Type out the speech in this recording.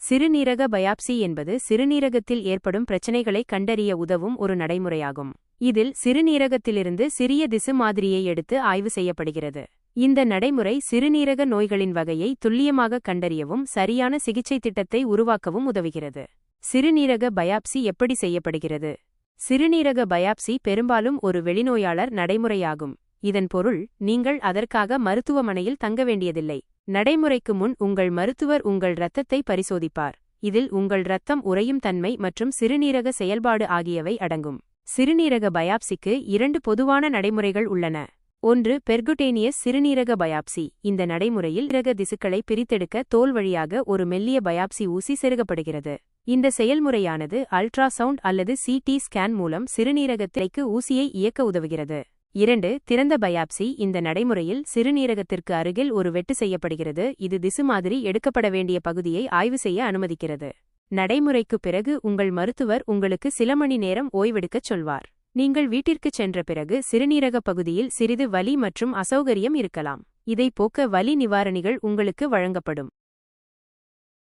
சிறுநீரக பயாப்சி என்பது சிறுநீரகத்தில் ஏற்படும் பிரச்சினைகளை கண்டறிய உதவும் ஒரு நடைமுறையாகும். இதில் சிறுநீரகத்திலிருந்து சிறிய திசு மாதிரியை எடுத்து ஆய்வு செய்யப்படுகிறது. இந்த நடைமுறை சிறுநீரக நோய்களின் வகையை துல்லியமாக கண்டறியவும் சரியான சிகிச்சை திட்டத்தை உருவாக்கவும் உதவுகிறது. சிறுநீரக பயாப்சி எப்படி செய்யப்படுகிறது? சிறுநீரக பயாப்சி பெரும்பாலும் ஒரு வெளிநோயாளர் நடைமுறையாகும். இதன் பொருள், நீங்கள் அதற்காக மருத்துவமனையில் தங்க வேண்டியதில்லை. நடைமுறைக்கு முன் உங்கள் மருத்துவர் உங்கள் இரத்தத்தை பரிசோதிப்பார். இதில் உங்கள் இரத்தம் உறையும் தன்மை மற்றும் சிறுநீரக செயல்பாடு ஆகியவை அடங்கும். சிறுநீரக பயாப்சிக்கு 2 பொதுவான நடைமுறைகள் உள்ளன. ஒன்று, பெர்குடேனியஸ் சிறுநீரக பயாப்சி. இந்த நடைமுறையில் சிறுநீரக திசுக்களை பிரித்தெடுக்க தோல் வழியாக ஒரு மெல்லிய பயாப்சி ஊசி செருகப்படுகிறது. இந்த செயல்முறையானது அல்ட்ராசவுண்ட் அல்லது சிடி ஸ்கேன் மூலம் சிறுநீரகத்திற்கு ஊசியை இயக்க உதவுகிறது. 2, திறந்த பயாப்சி. இந்த நடைமுறையில் சிறுநீரகத்திற்கு அருகில் ஒரு வெட்டு செய்யப்படுகிறது. இது திசு மாதிரி எடுக்கப்பட வேண்டிய பகுதியை ஆய்வு செய்ய அனுமதிக்கிறது. நடைமுறைக்குப் பிறகு உங்கள் மருத்துவர் உங்களுக்கு சில மணி நேரம் ஓய்வெடுக்கச் சொல்வார். நீங்கள் வீட்டிற்குச் சென்ற பிறகு சிறுநீரக பகுதியில் சிறிது வலி மற்றும் அசௌகரியம் இருக்கலாம். இதை போக்க வலி நிவாரணிகள் உங்களுக்கு வழங்கப்படும்.